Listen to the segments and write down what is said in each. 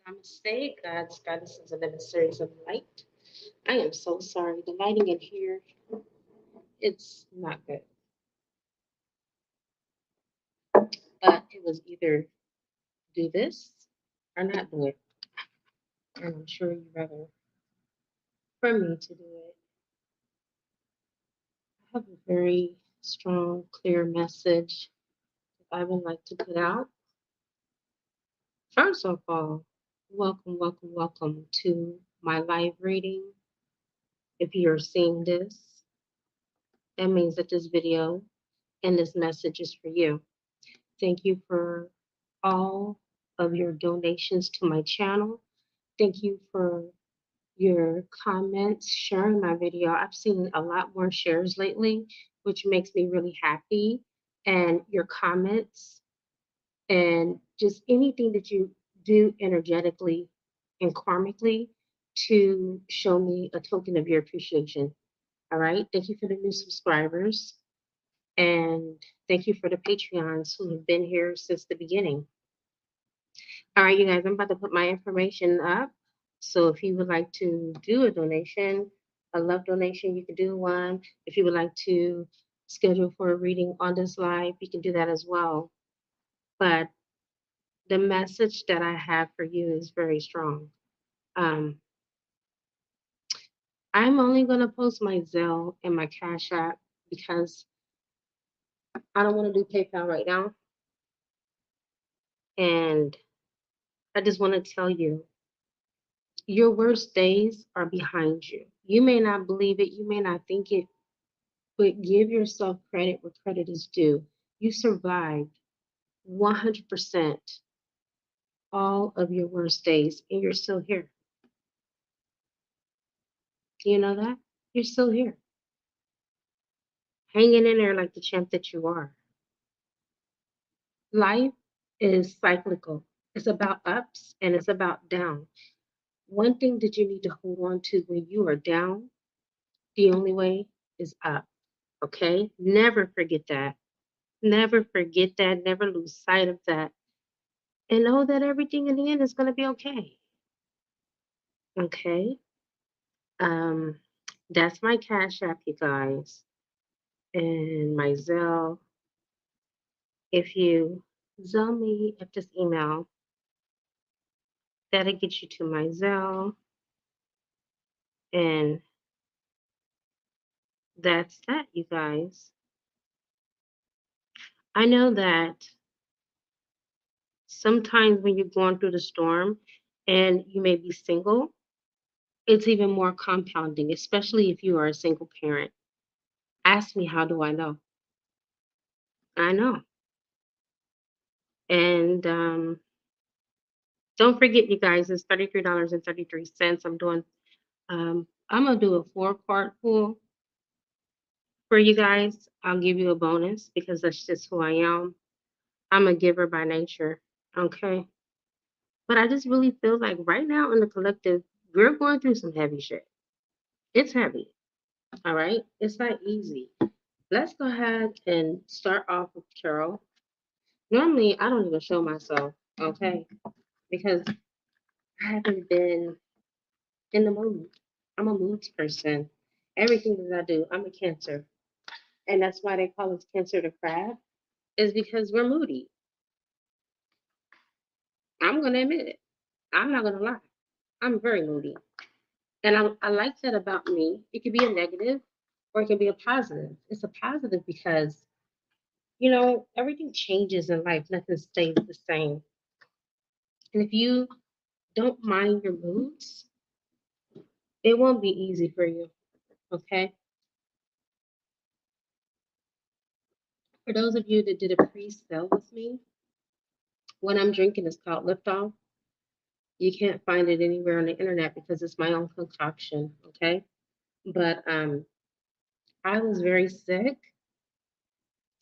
Namaste, God's goddesses and emissaries of light. I am so sorry. The lighting in here, it's not good. But it was either do this or not do it. And I'm sure you'd rather for me to do it. I have a very strong, clear message that I would like to put out. First of all, welcome to my live reading. If you're seeing this, that means that this video and this message is for you. Thank you for all of your donations to my channel. Thank you for your comments, sharing my video. I've seen a lot more shares lately, which makes me really happy. And your comments and just anything that you do energetically and karmically to show me a token of your appreciation. All right. Thank you for the new subscribers. And thank you for the Patreons who have been here since the beginning. All right, you guys, I'm about to put my information up. So if you would like to do a donation, a love donation, you can do one. If you would like to schedule for a reading on this live, you can do that as well. But the message that I have for you is very strong. I'm only going to post my Zelle and my Cash App because I don't want to do PayPal right now. And I just want to tell you, your worst days are behind you. You may not believe it, you may not think it, but give yourself credit where credit is due. You survived 100% all of your worst days, and you're still here. Do you know that? You're still here, hanging in there like the champ that you are. Life is cyclical. It's about ups and it's about down. One thing that you need to hold on to when you are down, the only way is up. Okay? Never forget that. Never forget that. Never lose sight of that. And know that everything in the end is going to be okay. Okay? Um, that's my Cash App, you guys. And my Zelle. If you Zelle me at this email, that'll get you to my Zelle. And that's that, you guys. I know that sometimes when you're going through the storm and you may be single, it's even more compounding, especially if you are a single parent. Ask me, how do I know? I know. And don't forget, you guys, it's $33.33. I'm going to do a 4-part pull for you guys. I'll give you a bonus because that's just who I am. I'm a giver by nature. Okay. But I just really feel like right now in the collective, we're going through some heavy shit. It's heavy. All right. It's not easy. Let's go ahead and start off with Carol. Normally, I don't even show myself. Okay. Because I haven't been in the mood. I'm a moods person. Everything that I do, I'm a Cancer. And that's why they call us Cancer the Crab, is because we're moody. I'm going to admit it. I'm not going to lie. I'm very moody. And I like that about me. It could be a negative or it can be a positive. It's a positive because, everything changes in life. Nothing stays the same. And if you don't mind your moods, it won't be easy for you. Okay? For those of you that did a pre-sale with me, what I'm drinking is called Liftoff. You can't find it anywhere on the internet because it's my own concoction. Okay? But I was very sick.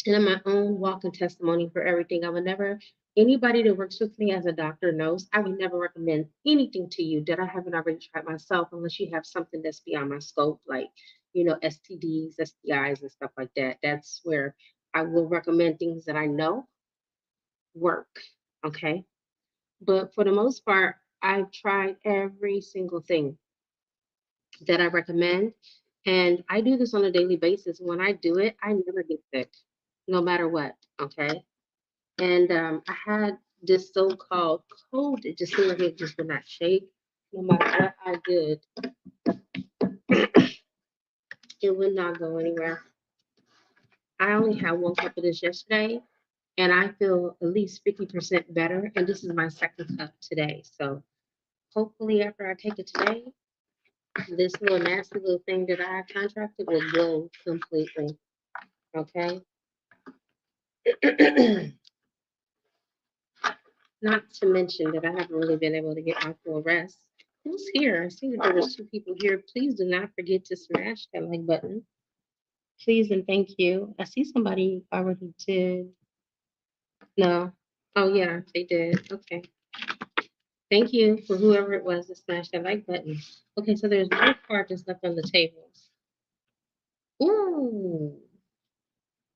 And I'm my own walking testimony for everything. I would never, anybody that works with me as a doctor knows, I would never recommend anything to you that I haven't already tried myself unless you have something that's beyond my scope, like, STDs, STIs, and stuff like that. That's where I will recommend things that I know work. Okay. But for the most part, I've tried every single thing that I recommend, and I do this on a daily basis. When I do it, I never get sick, no matter what. Okay. And I had this so-called cold. It just seemed like it just would not shake. No matter what I did, it would not go anywhere. I only had one cup of this yesterday, and I feel at least 50% better. And this is my second cup today. So hopefully, after I take it today, this little nasty little thing that I contracted will go completely. Okay. Not to mention that I haven't really been able to get my full rest. Who's here? I see that there was 2 people here. Please do not forget to smash that like button. Please and thank you. I see somebody already did. No. Oh yeah, they did. Okay. Thank you for whoever it was that smashed that like button. Okay, so there's one card that's left on the table. Ooh,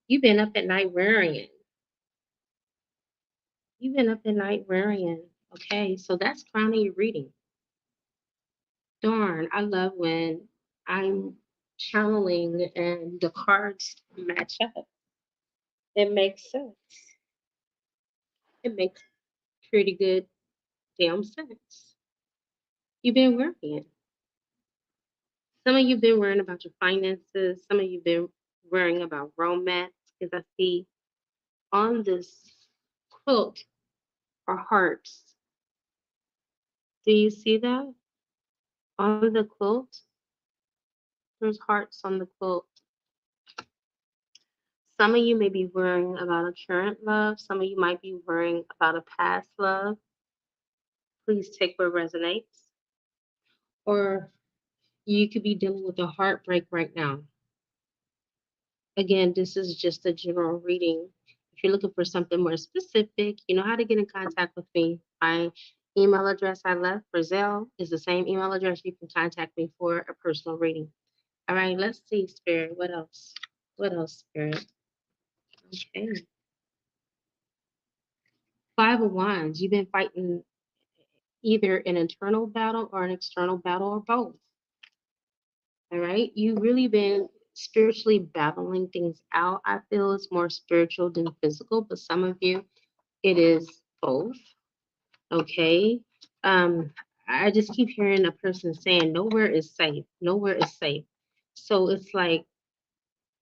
you've been up at night worrying. You've been up at night worrying. Okay, so that's crowning your reading. Darn, I love when I'm channeling and the cards match up. It makes sense. It makes pretty good damn sense. You've been worrying. Some of you've been worrying about your finances. Some of you've been worrying about romance. Because I see on this quilt are hearts. Do you see that? On the quilt, there's hearts on the quilt. Some of you may be worrying about a current love. Some of you might be worrying about a past love. Please take what resonates. Or you could be dealing with a heartbreak right now. Again, this is just a general reading. If you're looking for something more specific, you know how to get in contact with me. My email address I left for Zelle is the same email address you can contact me for a personal reading. All right, let's see, Spirit. What else? What else, Spirit? Okay. 5 of Wands. You've been fighting either an internal battle or an external battle or both. All right. You've really been spiritually battling things out. I feel it's more spiritual than physical, but some of you, it is both. Okay. Um, I just keep hearing a person saying nowhere is safe. Nowhere is safe. So it's like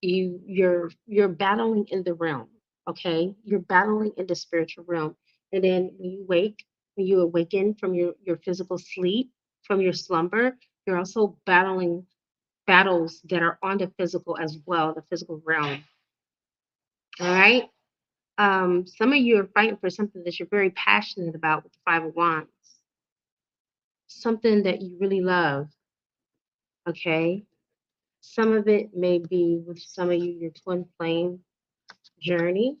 you're battling in the realm. Okay. You're battling in the spiritual realm. And then when you awaken from your physical sleep, from your slumber, you're also battling battles that are on the physical as well, the physical realm. All right. Some of you are fighting for something that you're very passionate about with the 5 of Wands, something that you really love. Okay. Some of it may be with some of you, your twin flame journey.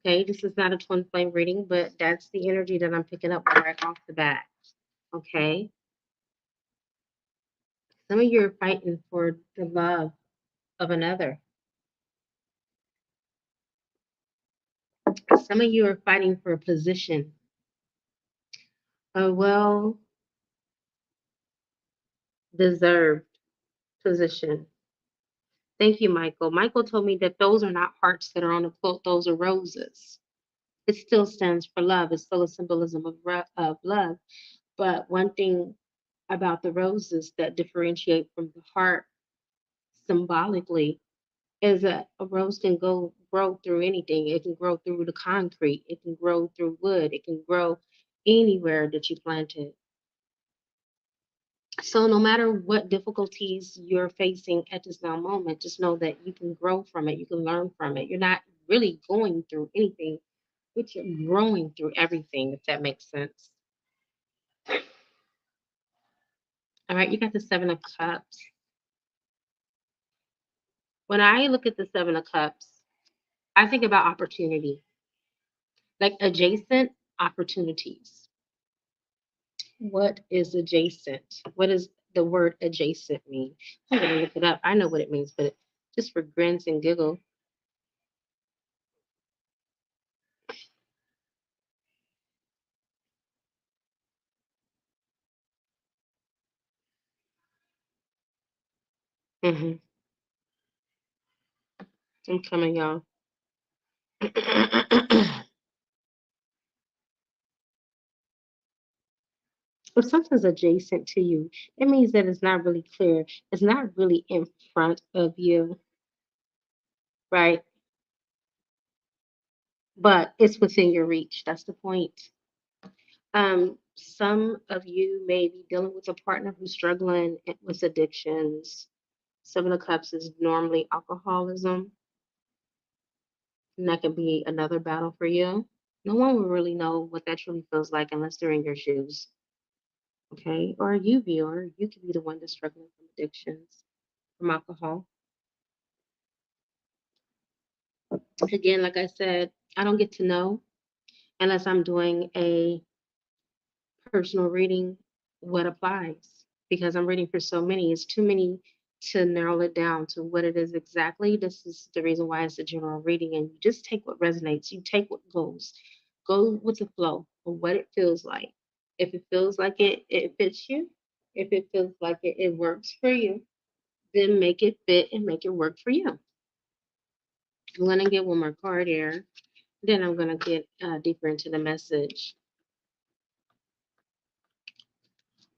Okay. This is not a twin flame reading, but that's the energy that I'm picking up right off the bat. Okay. Some of you are fighting for the love of another. Some of you are fighting for a position, a well deserved position. Thank you, Michael. Michael told me that those are not hearts that are on the quilt, those are roses. It still stands for love. It's still a symbolism of love. But one thing about the roses that differentiate from the heart symbolically is that a rose can grow through anything. It can grow through the concrete. It can grow through wood. It can grow anywhere that you plant it. So no matter what difficulties you're facing at this now moment, just know that you can grow from it. You can learn from it. You're not really going through anything, but you're growing through everything, if that makes sense. All right, you got the 7 of Cups. When I look at the 7 of Cups, I think about opportunity, like adjacent opportunities. What is adjacent? What does the word adjacent mean? I'm going to look it up. I know what it means, but just for grins and giggles. Mm-hmm. I'm coming, y'all. If something's adjacent to you, it means that it's not really clear. It's not really in front of you, right? But it's within your reach. That's the point. Some of you may be dealing with a partner who's struggling with addictions. Seven of Cups is normally alcoholism, and that could be another battle for you. No one will really know what that truly feels like unless they're in your shoes, okay? Or you, viewer, you could be the one that's struggling from addictions, from alcohol. Again, like I said, I don't get to know unless I'm doing a personal reading what applies because I'm reading for so many. It's too many to narrow it down to what it is exactly. This is the reason why it's a general reading, and you just take what resonates. You take what goes. Go with the flow of what it feels like. If it feels like it fits you, if it feels like it works for you, then make it fit and make it work for you. I'm gonna get one more card here. Then I'm gonna get deeper into the message.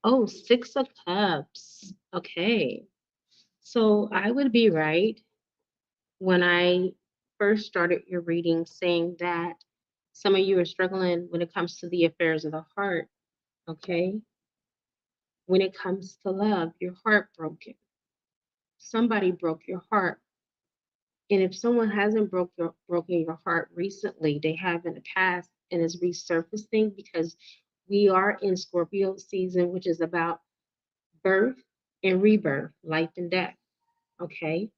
Oh, Six of Cups. Okay. So I would be right when I first started your reading saying that some of you are struggling when it comes to the affairs of the heart. Okay. When it comes to love, you're heartbroken. Somebody broke your heart. And if someone hasn't broken your heart recently, they have in the past and is resurfacing because we are in Scorpio season, which is about birth and rebirth, life and death. Okay.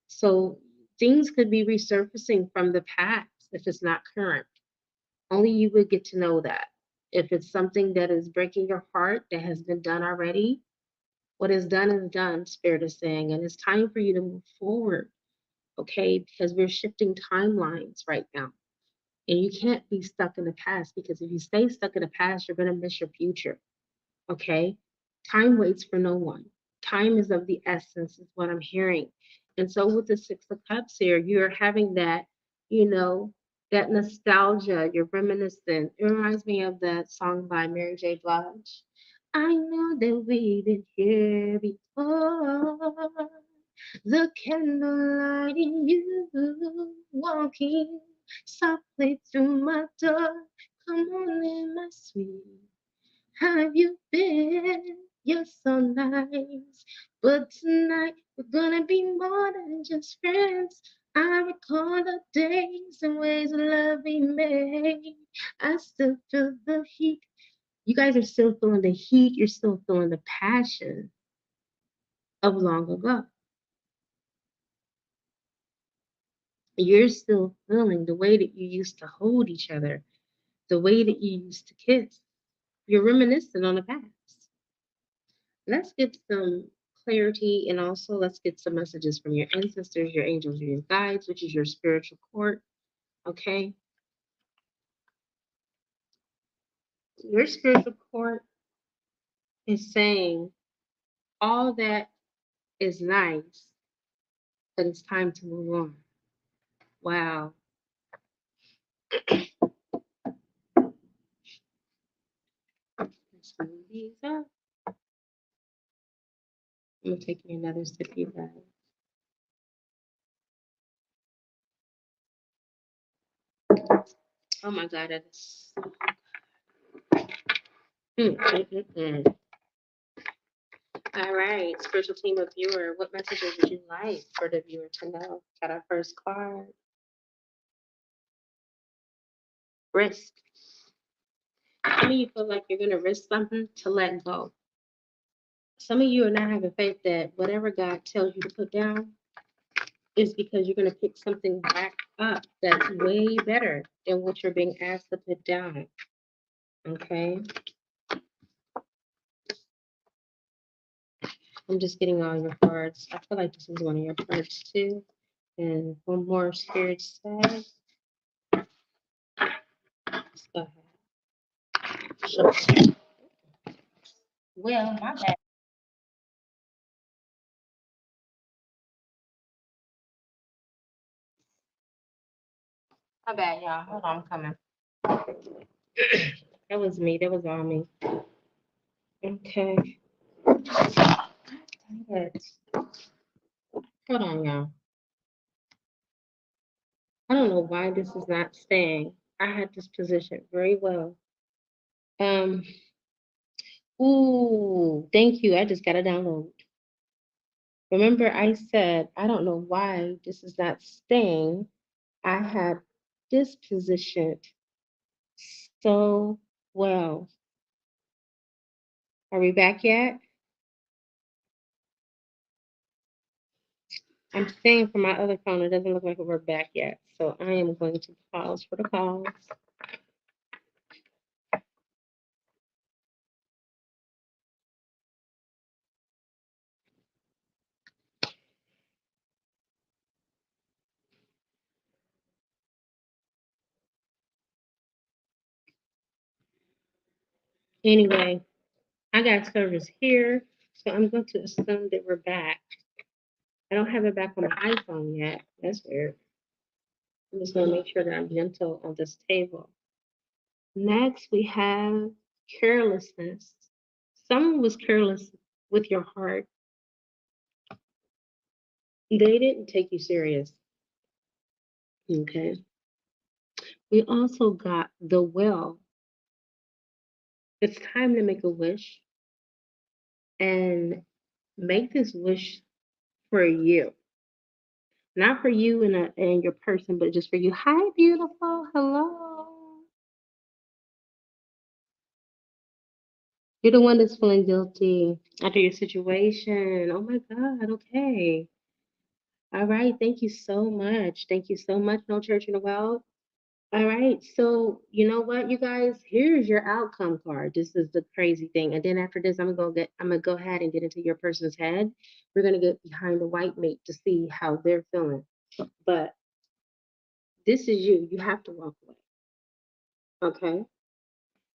So things could be resurfacing from the past if it's not current. Only you would get to know that. If it's something that is breaking your heart that has been done already, what is done, Spirit is saying. And it's time for you to move forward. Okay. Because we're shifting timelines right now. And you can't be stuck in the past because if you stay stuck in the past, you're going to miss your future. Okay. Time waits for no one. Time is of the essence, is what I'm hearing. And so with the Six of Cups here, you're having that, you know, that nostalgia. You're reminiscing. It reminds me of that song by Mary J. Blige. I know that we've been here before. The candlelight in you walking softly through my door. Come on in, my sweet. How have you been? You're so nice. But tonight we're gonna be more than just friends. I recall the days and ways of love we made. I still feel the heat. You guys are still feeling the heat. You're still feeling the passion of long ago. You're still feeling the way that you used to hold each other, the way that you used to kiss. You're reminiscing on the past. Let's get some clarity and also let's get some messages from your ancestors, your angels, your guides, which is your spiritual court. Okay. Your spiritual court is saying all that is nice, but it's time to move on. Wow. Let's move these up. I'm gonna take me another sip, you guys. Oh my God, that's All right, spiritual team of viewer, what messages would you like for the viewer to know? Got our first card. Risk. Some of you feel like you're gonna risk something to let go. Some of you are not having faith that whatever God tells you to put down is because you're gonna pick something back up that's way better than what you're being asked to put down. Okay. I'm just getting all your cards. I feel like this is one of your cards too. And one more spirit says. Let's go ahead. Sure. Well, my bad. My bad, y'all. Hold on, I'm coming. That was me. That was all me. Okay. Dang it. Hold on, y'all. I don't know why this is not staying. I had this position very well. Um. Ooh, thank you. I just got a download. Remember, I said I don't know why this is not staying. I had this positioned so well. Are we back yet? I'm staying from my other phone. It doesn't look like we're back yet. So I am going to pause for the calls. Anyway, I got service here. So I'm going to assume that we're back. I don't have it back on my iPhone yet. That's weird. I'm just going to make sure that I'm gentle on this table. Next, we have carelessness. Someone was careless with your heart. They didn't take you serious. Okay. We also got the will. It's time to make a wish and make this wish for you. Not for you and your person, but just for you. Hi, beautiful. Hello. You're the one that's feeling guilty after your situation. Oh my God. Okay. All right. Thank you so much. Thank you so much. No church in the world. All right. So you know what, you guys? Here's your outcome card. This is the crazy thing. And then after this, I'm gonna go ahead and get into your person's head. We're gonna get behind the white mate to see how they're feeling. But this is you. You have to walk away. Okay.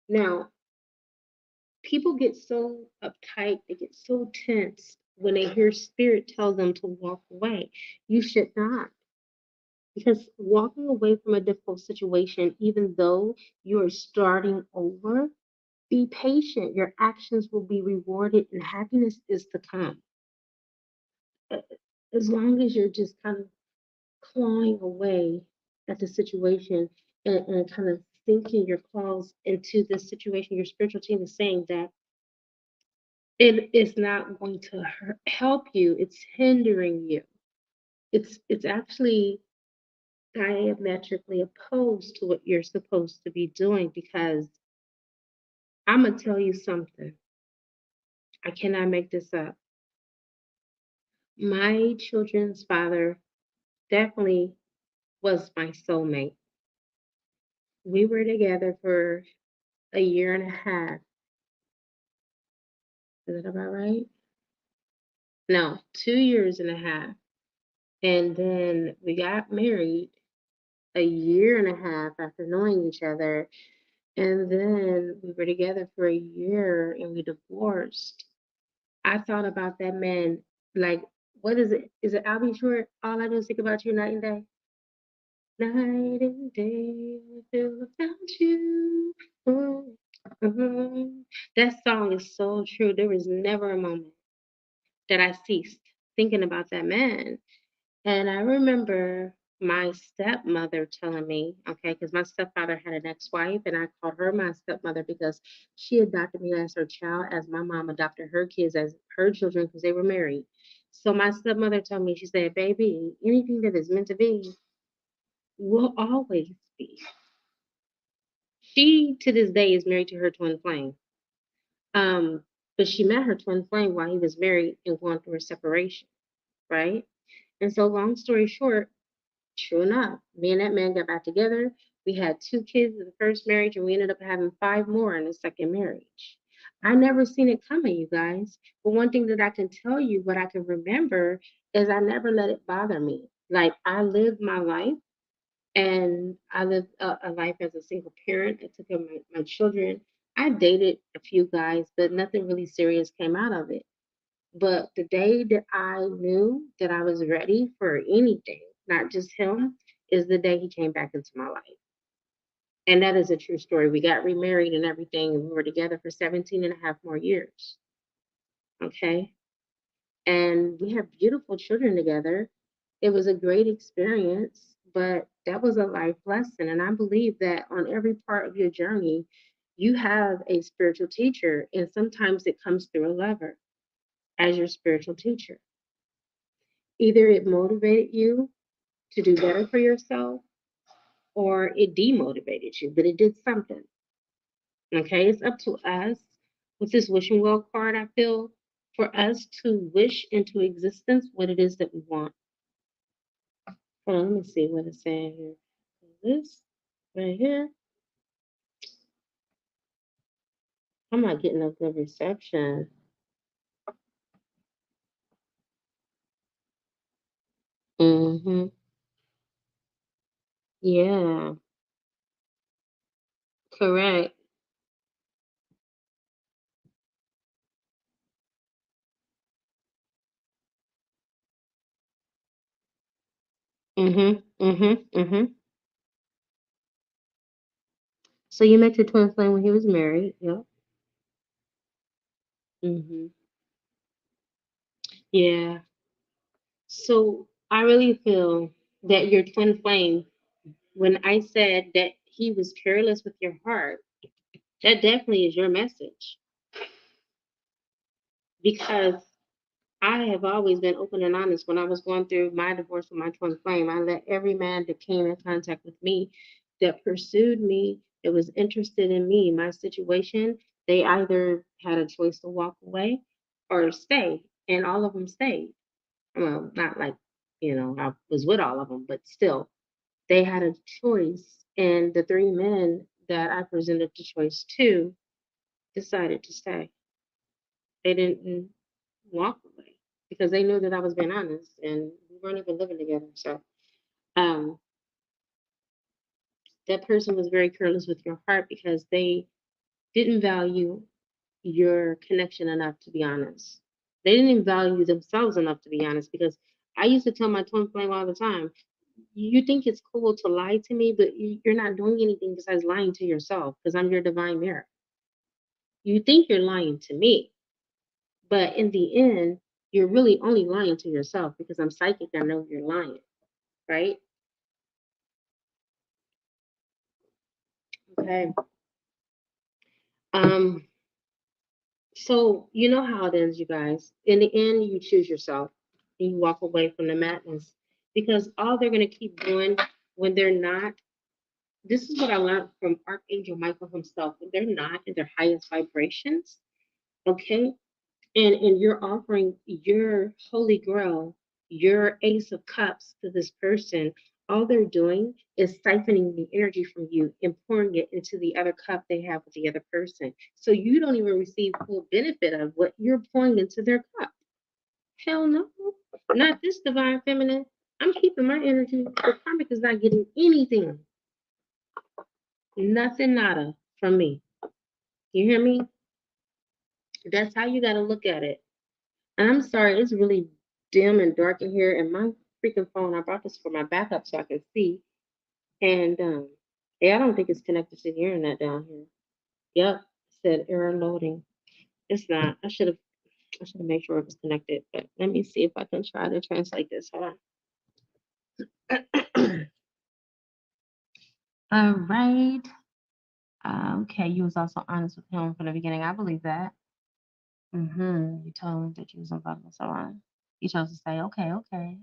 Now, people get so uptight, they get so tense when they hear spirit tell them to walk away. You should not. Because walking away from a difficult situation, even though you're starting over, be patient. Your actions will be rewarded and happiness is to come. As long as you're just kind of clawing away at the situation and kind of sinking your claws into this situation, your spiritual team is saying that it is not going to help you. It's hindering you. It's actually diametrically opposed to what you're supposed to be doing because I'm gonna tell you something. I cannot make this up. My children's father definitely was my soulmate. We were together for a year and a half. Is that about right? No, 2 years and a half. And then we got married a year and a half after knowing each other. And then we were together for a year and we divorced. I thought about that man like, what is it? Is it I'll be short? All I do is think about you night and day. Night and day, I feel about you. Oh, that song is so true. There was never a moment that I ceased thinking about that man. And I remember my stepmother telling me, okay, because my stepfather had an ex-wife, and I called her my stepmother because she adopted me as her child, as my mom adopted her kids as her children because they were married. So my stepmother told me, she said, baby, anything that is meant to be will always be. She, to this day, is married to her twin flame. Um, but she met her twin flame while he was married and going through a separation, right? And so, long story short, true enough, me and that man got back together. We had 2 kids in the first marriage, and we ended up having 5 more in the second marriage. I never seen it coming, you guys. But one thing that I can tell you, what I can remember, is I never let it bother me. Like, I lived my life and I lived a life as a single parent. I took care of my children. I dated a few guys, but nothing really serious came out of it. But the day that I knew that I was ready for anything, not just him, is the day he came back into my life. And that is a true story. We got remarried and everything, and we were together for 17 and a half more years. Okay. And we have beautiful children together. It was a great experience, but that was a life lesson. And I believe that on every part of your journey, you have a spiritual teacher, and sometimes it comes through a lover as your spiritual teacher. Either it motivated you to do better for yourself, or it demotivated you, but it did something. Okay, it's up to us with this wishing well card, I feel, for us to wish into existence what it is that we want. Hold on, let me see what it's saying here. This right here, I'm not getting a good reception. Mm-hmm. Yeah, correct. Mm-hmm. Mm-hmm. Mm-hmm. So you met your twin flame when he was married. Yep. Mm-hmm. Yeah. So I really feel that your twin flame, when I said that he was careless with your heart, that definitely is your message, because I have always been open and honest. When I was going through my divorce with my twin flame, I let every man that came in contact with me, that pursued me, that was interested in me, my situation, they either had a choice to walk away or stay, and all of them stayed. Well, not like, I was with all of them, but still, they had a choice. And the three men that I presented the choice to decided to stay. They didn't walk away because they knew that I was being honest, and we weren't even living together. So um, that person was very careless with your heart because they didn't value your connection enough to be honest. They didn't even value themselves enough to be honest, because I used to tell my twin flame all the time, you think it's cool to lie to me, but you're not doing anything besides lying to yourself, because I'm your divine mirror. You think you're lying to me, but in the end, you're really only lying to yourself, because I'm psychic. I know you're lying, right? Okay. Um, so you know how it is, you guys. In the end, you choose yourself and you walk away from the madness, because all they're gonna keep doing when they're not. This is what I learned from Archangel Michael himself. When they're not in their highest vibrations, okay, and you're offering your holy grail, your ace of cups to this person, all they're doing is siphoning the energy from you and pouring it into the other cup they have with the other person. So you don't even receive full benefit of what you're pouring into their cup. Hell no, not this divine feminine. I'm keeping my energy. The karmic is not getting anything, nothing, nada from me. You hear me? That's how you got to look at it. And I'm sorry, it's really dim and dark in here. And my freaking phone, I brought this for my backup so I can see. And yeah, I don't think it's connected to the internet down here. Yep, it said error loading. It's not. I should have made sure it was connected. But let me see if I can try to translate this. Hold on. All right. Okay, you was also honest with him from the beginning. I believe that. You told him that you was involved in so on. He chose to say, okay, okay.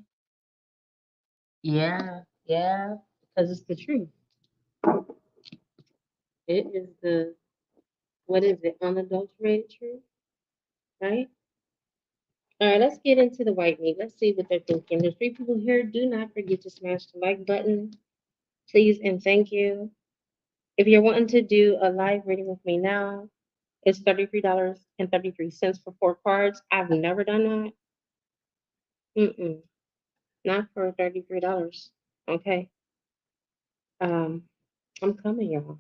Yeah, yeah, because it's the truth. It is the, what is it, unadulterated truth, right? All right, let's get into the white meat. Let's see what they're thinking. There's three people here. Do not forget to smash the like button, please, and thank you. If you're wanting to do a live reading with me now, it's $33.33 for 4 cards. I've never done that. Mm-mm, not for $33. Okay. Um, I'm coming, y'all.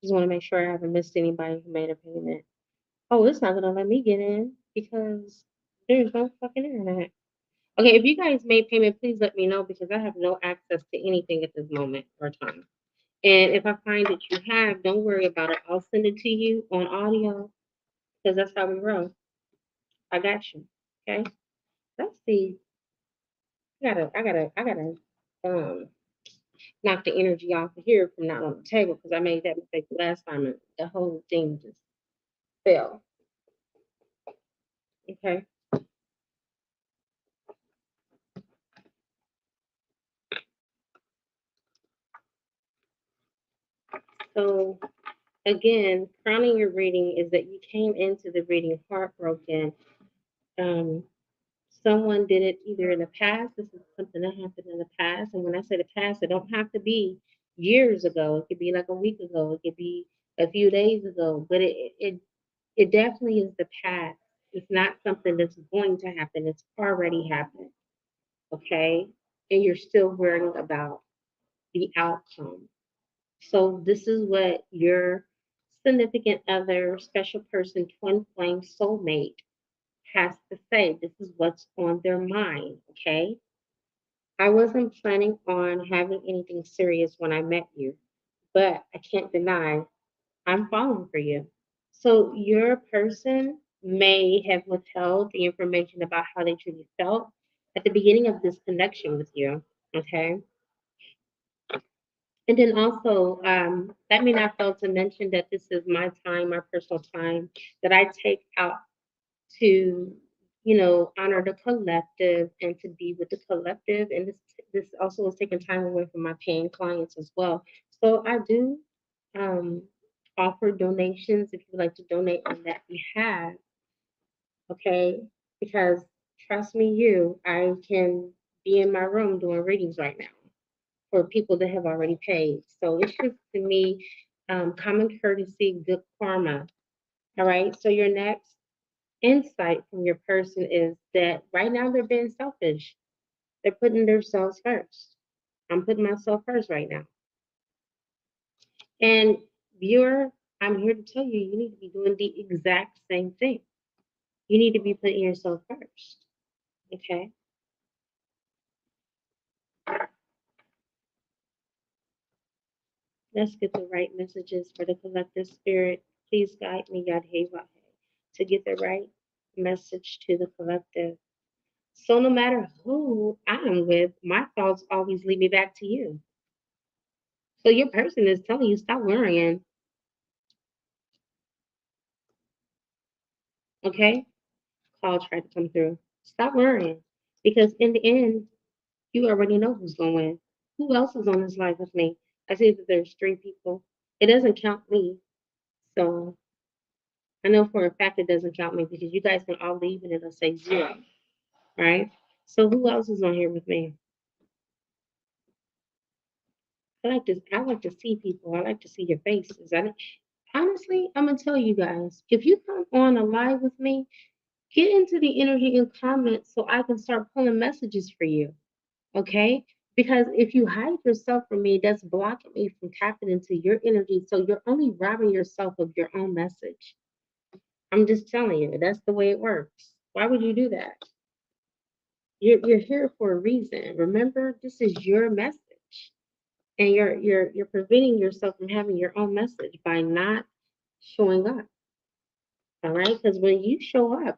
Just want to make sure I haven't missed anybody who made a payment. Oh, it's not gonna let me get in because there's no fucking internet. Okay, if you guys made payment, please let me know because I have no access to anything at this moment or time. And if I find that you have, don't worry about it. I'll send it to you on audio because that's how we roll. I got you. Okay. Let's see. I gotta um knock the energy off of here from not on the table because I made that mistake the last time and the whole thing just fell. Okay. So again, crowning your reading is that you came into the reading heartbroken. Um, Someone did it either in the past. This is something that happened in the past. And when I say the past, it don't have to be years ago. It could be like a week ago. It could be a few days ago. But it definitely is the past. It's not something that's going to happen. It's already happened. Okay. And you're still worrying about the outcome. So this is what your significant other, special person, twin flame, soulmate has to say. This is what's on their mind. Okay. I wasn't planning on having anything serious when I met you, but I can't deny I'm falling for you. So your person may have withheld the information about how they truly felt at the beginning of this connection with you. Okay. And then also, that mean I failed to mention that this is my time, my personal time that I take out to, honor the collective and to be with the collective. And this also is taking time away from my paying clients as well. So I do um, offer donations if you'd like to donate on that behalf. Okay, because trust me, I can be in my room doing readings right now for people that have already paid. So it's just to me common courtesy, good karma. All right. So your next insight from your person is that right now they're being selfish. They're putting themselves first. I'm putting myself first right now. And viewer, I'm here to tell you, you need to be doing the exact same thing. You need to be putting yourself first. Okay. Let's get the right messages for the collective spirit. Please guide me, Yadhevahe, to get the right message to the collective. So no matter who I am with, my thoughts always lead me back to you. So your person is telling you stop worrying. Okay? Call tried to come through. Stop worrying. Because in the end, you already know who's going to win. Who else is on this live with me? I see that there's 3 people. It doesn't count me. So I know for a fact it doesn't count me because you guys can all leave and it'll say 0. Right? So who else is on here with me? I like to see people. I like to see your faces. Honestly, I'm gonna tell you guys, if you come on a live with me, get into the energy and comments so I can start pulling messages for you. Okay? Because if you hide yourself from me, that's blocking me from tapping into your energy. So you're only robbing yourself of your own message. I'm just telling you, that's the way it works. Why would you do that? You're here for a reason. Remember, this is your message. And you're preventing yourself from having your own message by not showing up. All right? Because when you show up,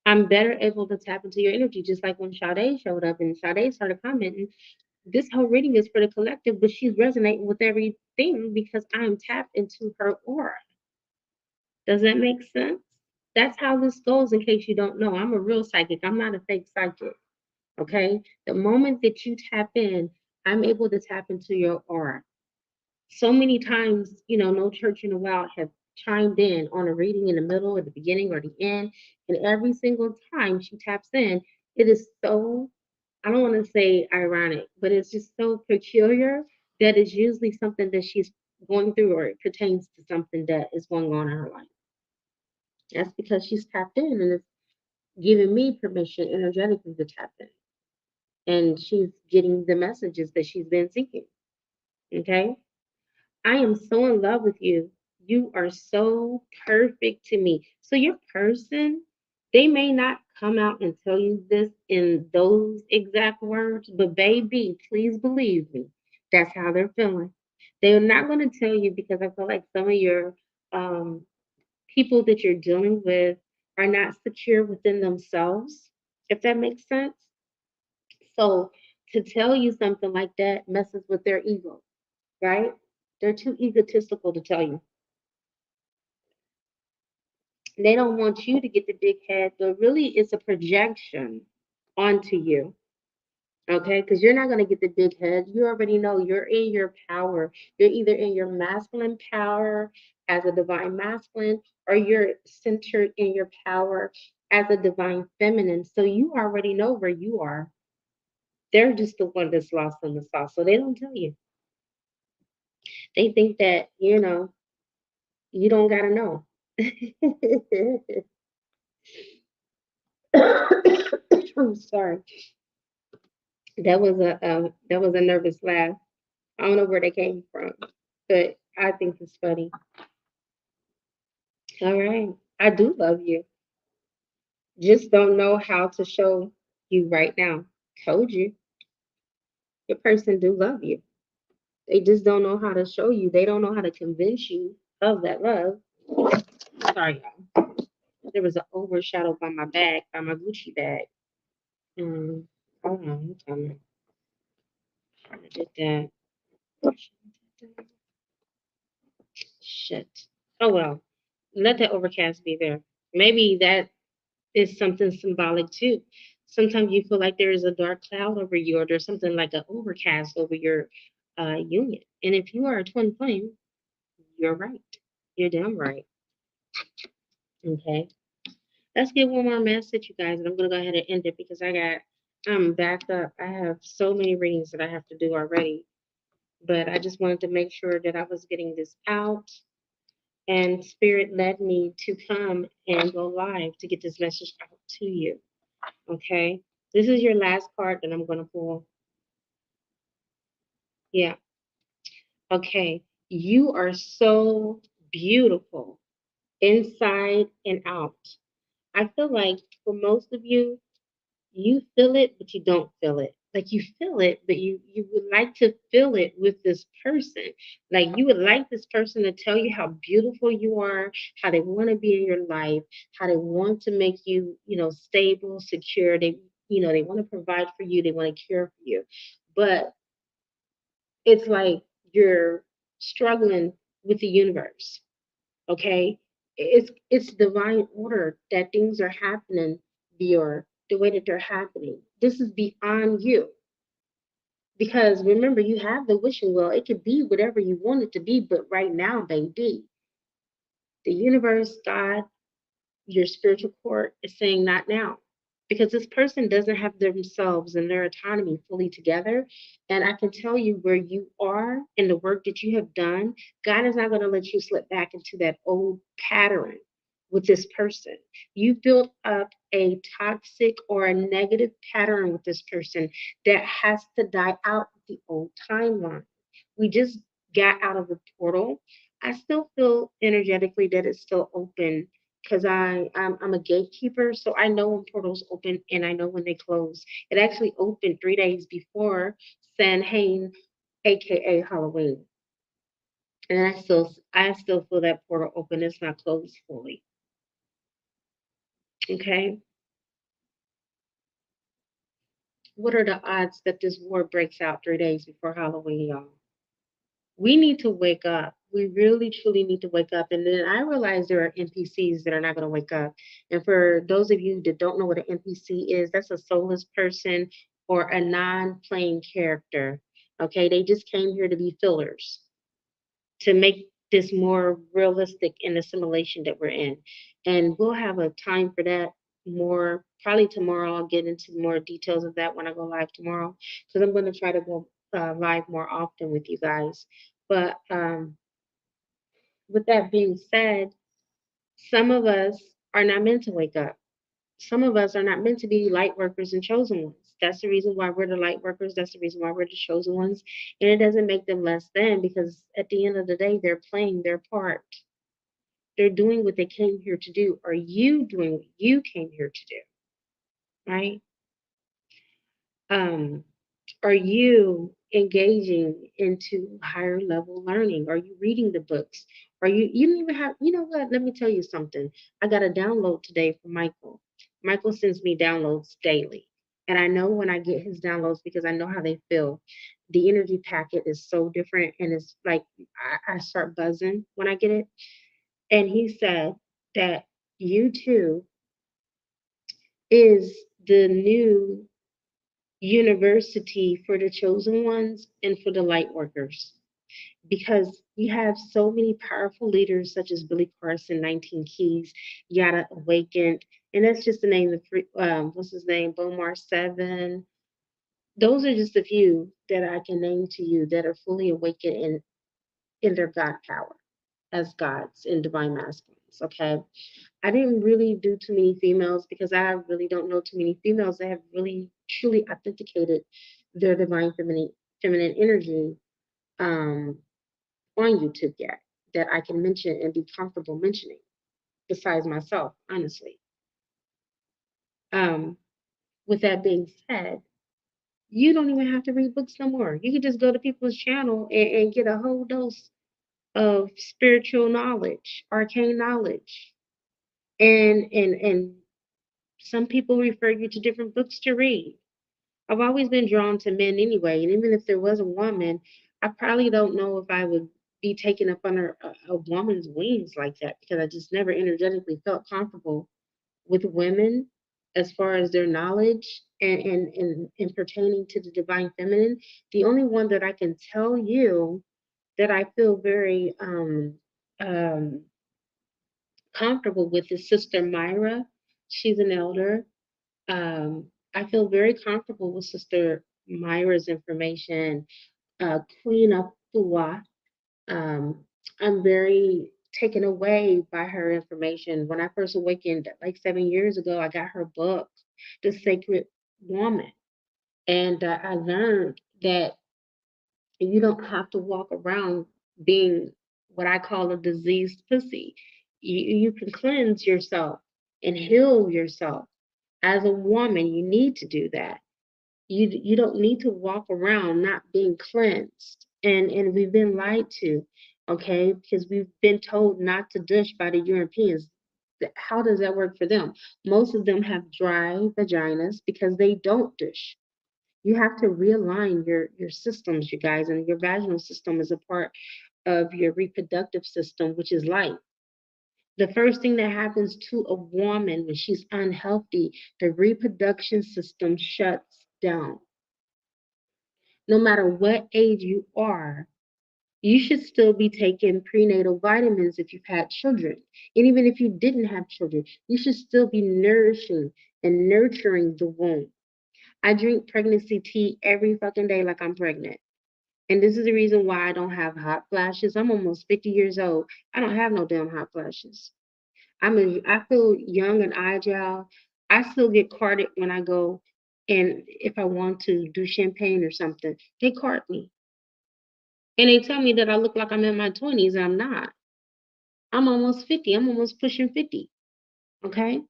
I'm better able to tap into your energy, just like when Sade showed up and Sade started commenting. This whole reading is for the collective, but she's resonating with everything because I'm tapped into her aura. Does that make sense? That's how this goes, in case you don't know. I'm a real psychic. I'm not a fake psychic. Okay? The moment that you tap in, I'm able to tap into your aura. So many times, no church in a while have chimed in on a reading in the middle, at the beginning, or the end. And every single time she taps in, it is so, I don't want to say ironic, but it's just so peculiar that it's usually something that she's going through or it pertains to something that is going on in her life. That's because she's tapped in and it's giving me permission energetically to tap in. And she's getting the messages that she's been seeking. Okay? I am so in love with you. You are so perfect to me. So your person They may not come out and tell you this in those exact words, but baby, please believe me, that's how they're feeling. They're not going to tell you because I feel like some of your um, people that you're dealing with are not secure within themselves, if that makes sense. So to tell you something like that messes with their ego, right? They're too egotistical to tell you. They don't want you to get the big head, but really it's a projection onto you. Okay, because you're not going to get the big head. You already know you're in your power. You're either in your masculine power as a divine masculine, or you're centered in your power as a divine feminine. So you already know where you are. They're just the one that's lost in the sauce. So they don't tell you. They think that, you don't got to know. I'm sorry. That was a nervous laugh. I don't know where they came from, but I think it's funny. All right. I do love you. Just don't know how to show you right now. Told you. The person do love you. They just don't know how to show you. They don't know how to convince you of that love. Sorry, y'all. There was an overshadow by my bag, by my Gucci bag. Um, hold on. I'm coming. I did that. Shit. Oh well. Let that overcast be there. Maybe that is something symbolic too. Sometimes you feel like there is a dark cloud over you, or there's something like an overcast over your union. And if you are a twin flame, you're right. You're damn right. Okay. Let's get one more message, you guys, and I'm gonna go ahead and end it because I'm backed up. I have so many readings that I have to do already, but I just wanted to make sure that I was getting this out. And Spirit led me to come and go live to get this message out to you. Okay. This is your last card that I'm going to pull. Yeah. Okay. You are so beautiful inside and out. I feel like for most of you, you feel it, but you don't feel it. Like you feel it, but you would like to feel it with this person. Like you would like this person to tell you how beautiful you are, how they want to be in your life, how they want to make you, stable, secure. They want to provide for you, they want to care for you. But it's like you're struggling with the universe. Okay, it's divine order that things are happening the way that they're happening. This is beyond you, because remember, you have the wishing well. It could be whatever you want it to be, but right now, baby, the universe, God, your spiritual court is saying not now, because this person doesn't have themselves and their autonomy fully together. And I can tell you where you are in the work that you have done. God is not going to let you slip back into that old pattern with this person. You built up a toxic or a negative pattern with this person that has to die out with the old timeline. We just got out of the portal. I still feel energetically that it's still open because I'm a gatekeeper, so I know when portals open and I know when they close. It actually opened 3 days before Samhain, aka Halloween, and I still feel that portal open. It's not closed fully. Okay, what are the odds that this war breaks out 3 days before Halloween, y'all? We need to wake up. We really truly need to wake up. And then I realize there are NPCs that are not going to wake up. And for those of you that don't know what an NPC is, that's a soulless person or a non-playing character. Okay, they just came here to be fillers, to make this more realistic in the simulation that we're in. And we'll have a time for that more probably tomorrow. I'll get into more details of that when I go live tomorrow, because I'm going to try to go live more often with you guys. But with that being said, some of us are not meant to wake up. Some of us are not meant to be light workers and chosen ones. That's the reason why we're the light workers. That's the reason why we're the chosen ones. And it doesn't make them less than, because at the end of the day, they're playing their part. They're doing what they came here to do. Are you doing what you came here to do? Right? Um, are you engaging into higher level learning? Are you reading the books? Are you don't even have, you know what? Let me tell you something. I got a download today from Michael. Michael sends me downloads daily. And I know when I get his downloads because I know how they feel. The energy packet is so different and it's like I start buzzing when I get it. And he said that you too is the new university for the chosen ones and for the light workers because you have so many powerful leaders such as Billy Carson, 19 Keys, Yada Awakened, and that's just the name of what's his name, Bomar 7. Those are just a few that I can name to you that are fully awakened in their God power as gods in divine masculines. Okay. I didn't really do too many females because I really don't know too many females that have really truly authenticated their divine feminine energy um, on YouTube yet that I can mention and be comfortable mentioning besides myself, honestly. Um, with that being said, you don't even have to read books no more. You can just go to people's channel and get a whole dose of spiritual knowledge, arcane knowledge. And some people refer you to different books to read. I've always been drawn to men anyway, and even if there was a woman, I probably don't know if I would be taken up under a woman's wings like that because I just never energetically felt comfortable with women as far as their knowledge and pertaining to the divine feminine. The only one that I can tell you that I feel very um, comfortable with is Sister Myra. She's an elder. I feel very comfortable with Sister Myra's information. Queen of Fua. Um, I'm very taken away by her information. When I first awakened, like 7 years ago, I got her book, The Sacred Woman. And I learned that you don't have to walk around being what I call a diseased pussy. You can cleanse yourself and heal yourself. As a woman, you need to do that. You don't need to walk around not being cleansed. And we've been lied to, okay? Because we've been told not to dish by the Europeans. How does that work for them? Most of them have dry vaginas because they don't dish. You have to realign your systems, you guys, and your vaginal system is a part of your reproductive system, which is life. The first thing that happens to a woman when she's unhealthy, the reproduction system shuts down. No matter what age you are, you should still be taking prenatal vitamins if you've had children. And even if you didn't have children, you should still be nourishing and nurturing the womb. I drink pregnancy tea every fucking day like I'm pregnant. And this is the reason why I don't have hot flashes. I'm almost 50 years old. I don't have no damn hot flashes. I feel young and agile. I still get carded when I go and if I want to do champagne or something, they card me. And they tell me that I look like I'm in my 20s and I'm not. I'm almost 50. I'm almost pushing 50. Okay?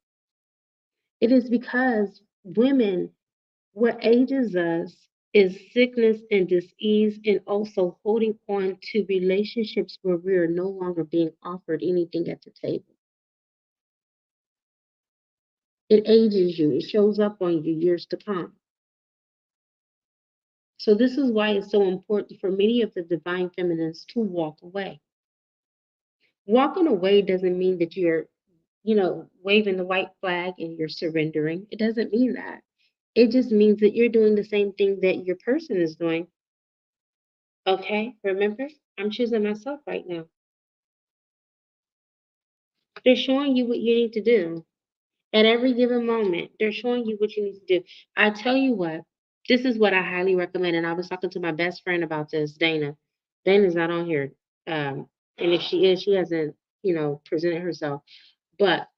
It is because women, what ages us is sickness and disease and also holding on to relationships where we are no longer being offered anything at the table. It ages you. It shows up on you years to come. So this is why it's so important for many of the divine feminines to walk away. Walking away doesn't mean that you're, waving the white flag and you're surrendering. It doesn't mean that. It just means that you're doing the same thing that your person is doing. Okay, remember? I'm choosing myself right now. They're showing you what you need to do. At every given moment, they're showing you what you need to do. I tell you what, this is what I highly recommend. And I was talking to my best friend about this, Dana. Dana's not on here. And if she is, she hasn't, presented herself. But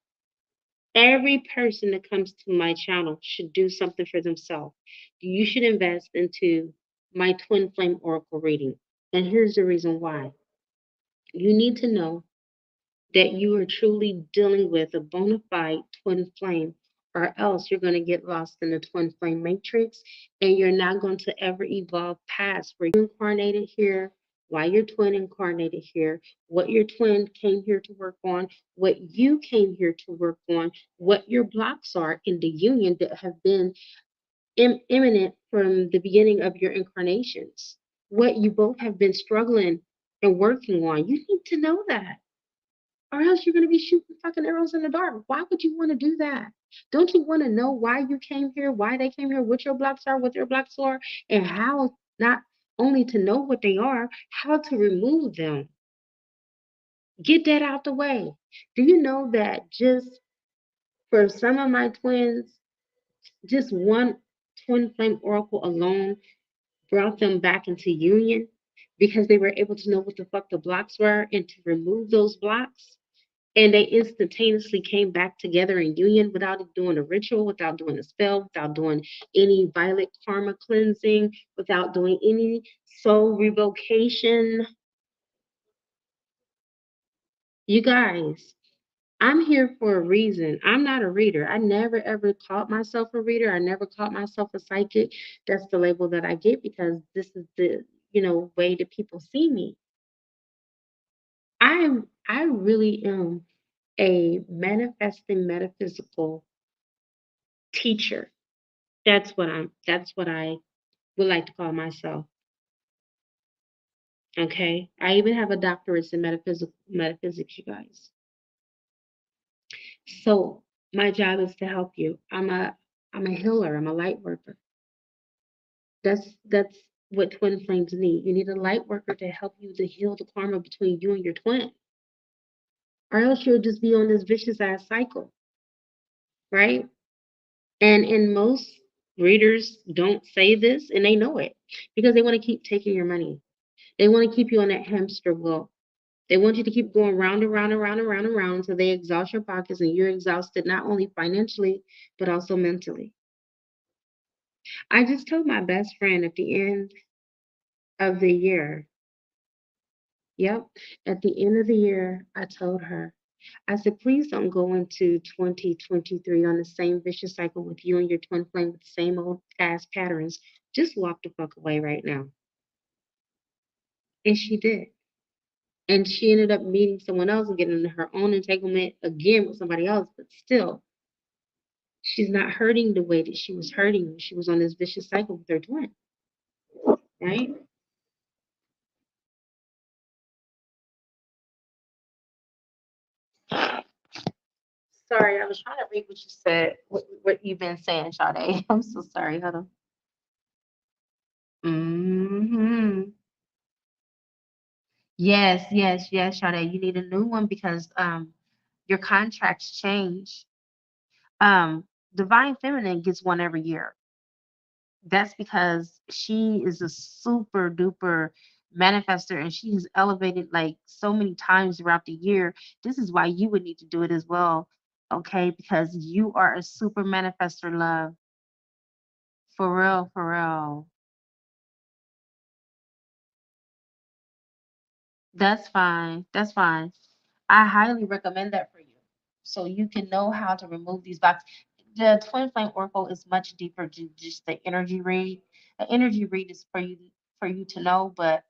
every person that comes to my channel should do something for themselves. You should invest into my twin flame oracle reading. And here's the reason why. You need to know that you are truly dealing with a bona fide twin flame, or else you're going to get lost in the twin flame matrix and you're not going to ever evolve past where you incarnated here, why your twin incarnated here, what your twin came here to work on, what you came here to work on, what your blocks are in the union that have been imminent from the beginning of your incarnations, what you both have been struggling and working on. You need to know that, or else you're going to be shooting fucking arrows in the dark. Why would you want to do that? Don't you want to know why you came here, why they came here, what your blocks are, what their blocks are, and how not only to know what they are, how to remove them? Get that out the way. Do you know that just for some of my twins, just one twin flame oracle alone brought them back into union because they were able to know what the fuck the blocks were and to remove those blocks? And they instantaneously came back together in union without doing a ritual, without doing a spell, without doing any violent karma cleansing, without doing any soul revocation. You guys, I'm here for a reason. I'm not a reader. I never ever called myself a reader. I never called myself a psychic. That's the label that I get because this is the, way that people see me. I really am a manifesting metaphysical teacher. That's what I would like to call myself. Okay. I even have a doctorate in metaphysics, you guys. So my job is to help you. I'm a healer, I'm a light worker. That's what twin flames need. You need a light worker to help you to heal the karma between you and your twin. Or else you'll just be on this vicious ass cycle, right? And most readers don't say this and they know it because they want to keep taking your money. They want to keep you on that hamster wheel. They want you to keep going round and round and round and round and round until they exhaust your pockets and you're exhausted not only financially but also mentally. I just told my best friend at the end of the year, yep, at the end of the year, I told her, I said, please don't go into 2023 on the same vicious cycle with you and your twin flame with the same old ass patterns. Just walk the fuck away right now. And she did. And she ended up meeting someone else and getting into her own entanglement again with somebody else, but still, she's not hurting the way that she was hurting when she was on this vicious cycle with her twin, right? Sorry, I was trying to read what you said, what you've been saying, Sade. I'm so sorry. Hold on. Yes, yes, yes, Sade. You need a new one because your contracts change. Divine Feminine gets one every year. That's because she is a super duper manifester and she has elevated like so many times throughout the year. This is why you would need to do it as well. Okay, because you are a super manifester, love. For real, for real. That's fine. That's fine. I highly recommend that for you. So you can know how to remove these blocks. The twin flame oracle is much deeper than just the energy read. The energy read is for you to know, but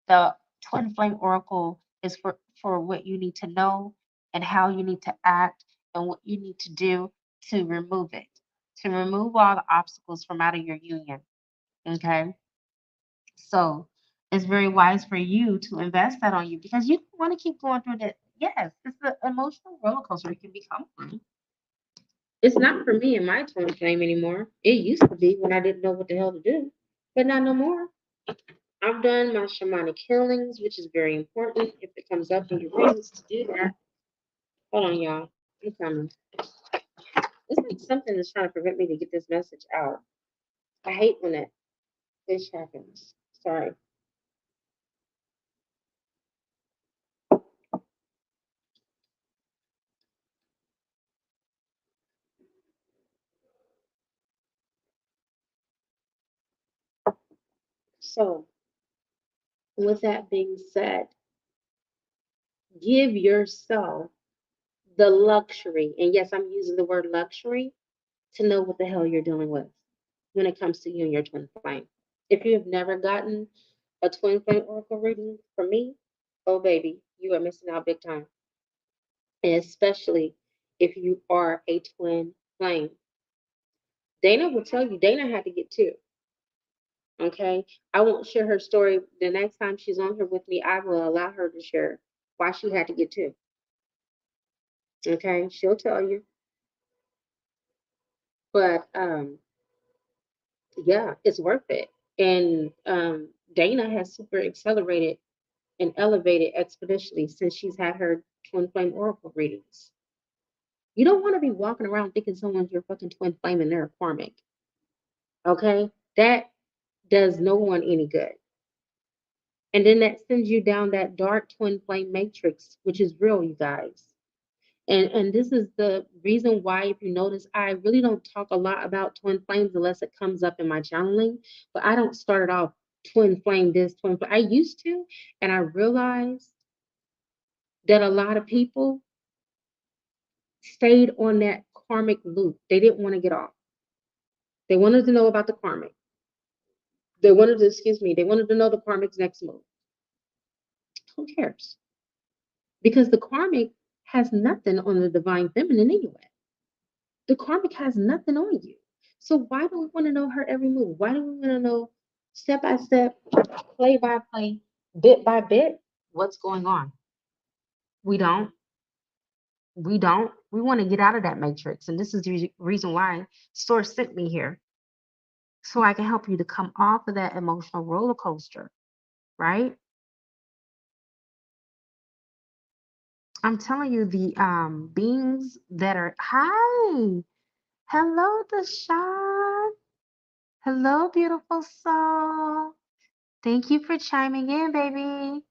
the twin flame oracle is for what you need to know and how you need to act and what you need to do to remove it, to remove all the obstacles from out of your union. Okay. So it's very wise for you to invest that on you because you don't want to keep going through that. Yes, it's the emotional roller coaster it can become. It's not for me in my twin flame anymore. It used to be when I didn't know what the hell to do, but not no more. I've done my shamanic healings, which is very important if it comes up in your readings to do that. Hold on, y'all. I'm coming. It's like something that's trying to prevent me to get this message out. I hate when that this happens. Sorry. So, with that being said, Give yourself the luxury, and yes, I'm using the word luxury, to know what the hell you're dealing with when it comes to you and your twin flame. If you have never gotten a twin flame oracle reading from me, oh baby, you are missing out big time. And especially if you are a twin flame. Dana will tell you, Dana had to get two. Okay. I won't share her story. The next time she's on here with me, I will allow her to share why she had to get two. Okay. She'll tell you. But yeah, it's worth it. And Dana has super accelerated and elevated exponentially since she's had her twin flame oracle readings. You don't want to be walking around thinking someone's your fucking twin flame and they're a karmic. Okay? That does no one any good. And then that sends you down that dark twin flame matrix, which is real, you guys. And this is the reason why, if you notice, I really don't talk a lot about twin flames unless it comes up in my channeling. But I don't start it off twin flame this, twin flame. I used to, and I realized that a lot of people stayed on that karmic loop. They didn't want to get off. They wanted to know about the karmic. They wanted to know the karmic's next move. Who cares? Because the karmic has nothing on the divine feminine anyway. The karmic has nothing on you. So why do we want to know her every move? Why do we want to know step by step, play by play, bit by bit, what's going on? We don't. We don't. We want to get out of that matrix. And this is the reason why Source sent me here. So I can help you to come off of that emotional roller coaster, right? I'm telling you, the beings that are hi. Hello, Deshaun. Hello, beautiful soul. Thank you for chiming in, baby.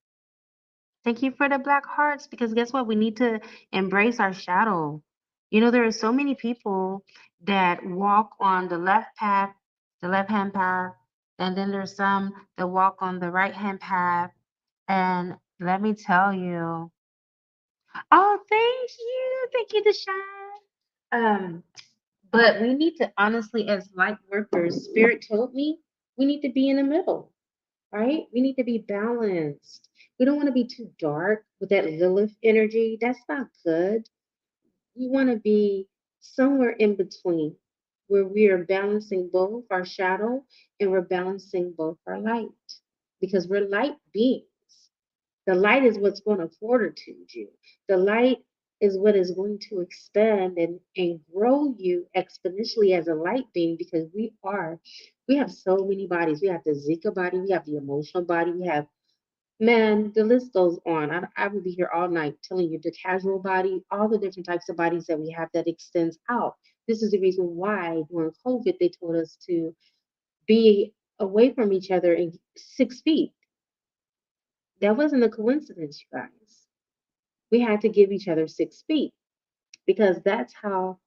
Thank you for the black hearts, because guess what? We need to embrace our shadow. You know, there are so many people that walk on the left path, the left hand path, and then there's some that walk on the right hand path. And let me tell you, oh, thank you, Deshaun. But we need to honestly, as light workers, Spirit told me, we need to be in the middle, right? We need to be balanced. We don't want to be too dark with that Lilith energy. That's not good. We want to be somewhere in between where we are balancing both our shadow and we're balancing both our light because we're light beings. The light is what's going to fortitude you. The light is what is going to expand and grow you exponentially as a light being because we have so many bodies. We have the Zika body, we have the emotional body, we have, man, the list goes on. I will be here all night telling you the casual body, all the different types of bodies that we have that extends out. This is the reason why during COVID they told us to be away from each other in 6 feet. That wasn't a coincidence, you guys. We had to give each other 6 feet because that's how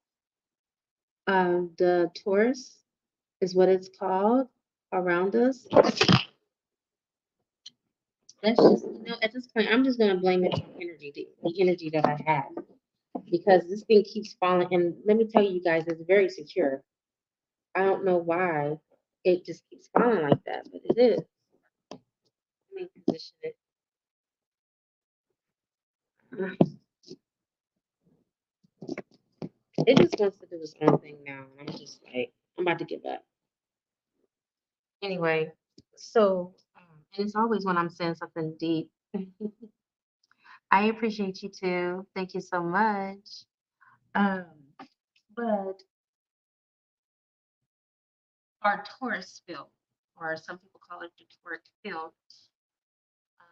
the Taurus is what it's called around us. That's just, at this point, I'm just going to blame it on energy, the energy that I have, because this thing keeps falling. And let me tell you guys, it's very secure. I don't know why it just keeps falling like that, but it is. Let me position it. It just wants to do its own thing now. And I'm just like, I'm about to give up. Anyway, so, and it's always when I'm saying something deep. I appreciate you too. Thank you so much. Um, but our Taurus field, or some people call it the Tauric field,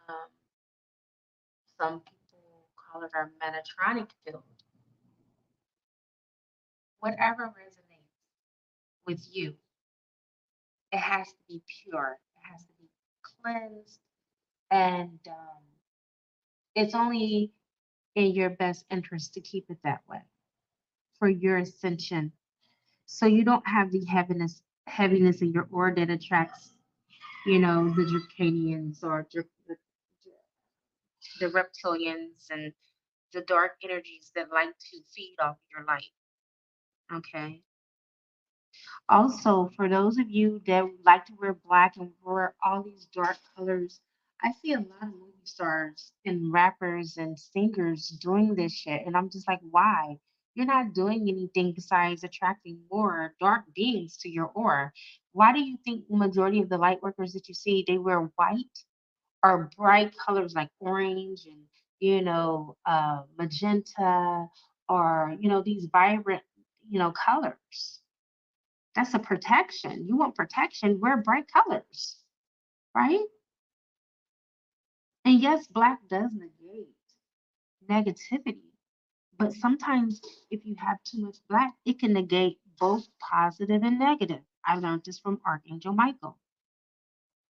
um, some people call it our Metatronic field. Whatever resonates with you, it has to be pure. It has to be cleansed, and it's only in your best interest to keep it that way for your ascension. So you don't have the heaviness in your aura that attracts, the draconians or the reptilians and the dark energies that like to feed off your light. Okay. Also, for those of you that like to wear black and wear all these dark colors, I see a lot of movie stars and rappers and singers doing this shit. And I'm just like, why? You're not doing anything besides attracting more dark beings to your aura. Why do you think the majority of the light workers that you see, they wear white or bright colors like orange and, magenta or, these vibrant, colors? That's a protection. You want protection, wear bright colors, right? And yes, black does negate negativity, but sometimes if you have too much black, it can negate both positive and negative. I learned this from Archangel Michael.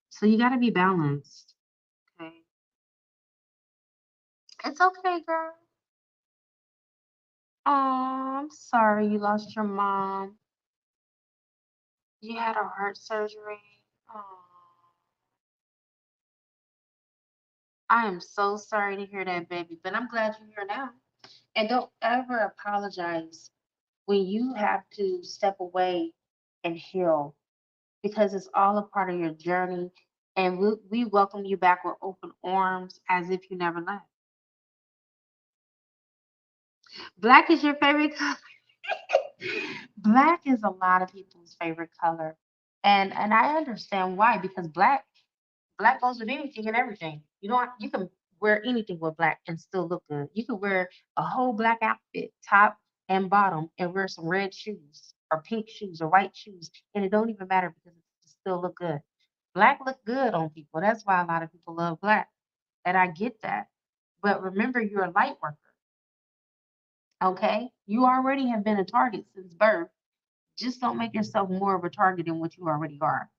So you got to be balanced. Okay. It's okay, girl. Oh, I'm sorry you lost your mom. You had a heart surgery. Oh, I am so sorry to hear that, baby, but I'm glad you're here now. And don't ever apologize when you have to step away and heal because it's all a part of your journey. And we welcome you back with open arms as if you never left. Black is your favorite color. Black is a lot of people's favorite color. And I understand why, because black goes with anything and everything. You can wear anything with black and still look good. You can wear a whole black outfit, top and bottom, and wear some red shoes or pink shoes or white shoes, and it don't even matter because it still look good. Black look good on people. That's why a lot of people love black, and I get that. But remember, you're a light worker. Okay, you already have been a target since birth. Just don't make yourself more of a target than what you already are.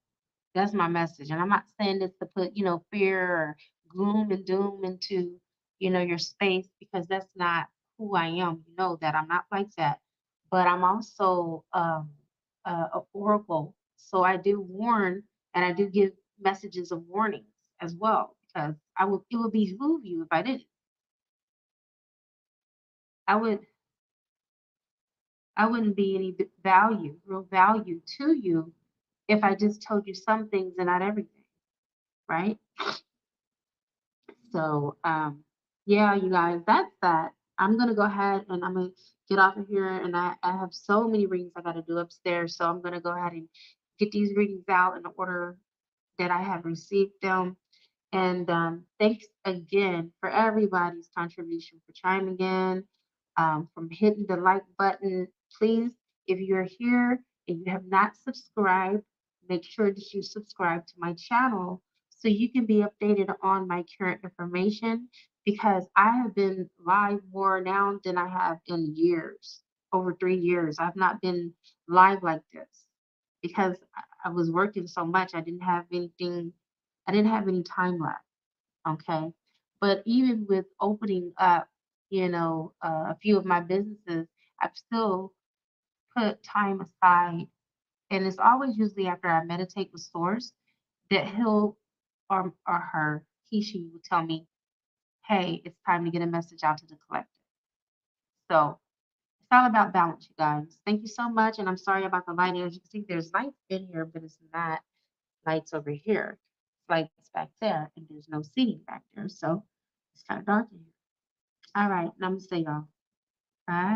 That's my message. And I'm not saying this to put, fear or gloom and doom into, your space because that's not who I am. You know that I'm not like that. But I'm also a oracle. So I do warn and I do give messages of warnings as well because it would behoove you if I didn't. I would I wouldn't be any real value to you if I just told you some things and not everything, right? So, yeah, you guys, that's that. I'm gonna go ahead and I'm gonna get off of here, and I have so many readings I gotta do upstairs, so I'm gonna go ahead and get these readings out in the order that I have received them. And thanks again for everybody's contribution for chiming in, from hitting the like button. Please, if you're here and you have not subscribed, make sure that you subscribe to my channel so you can be updated on my current information because I have been live more now than I have in years, over 3 years. I've not been live like this because I was working so much. I didn't have any time left. Okay. But even with opening up, a few of my businesses, I've still put time aside. And it's always usually after I meditate with Source that he'll or her, she will tell me, hey, it's time to get a message out to the collective. So it's all about balance, you guys. Thank you so much. And I'm sorry about the lighting. As you can see, there's lights in here, but it's not lights over here. Lights back there, and there's no seating back there. So it's kind of dark in here. All right, namaste, y'all. Bye.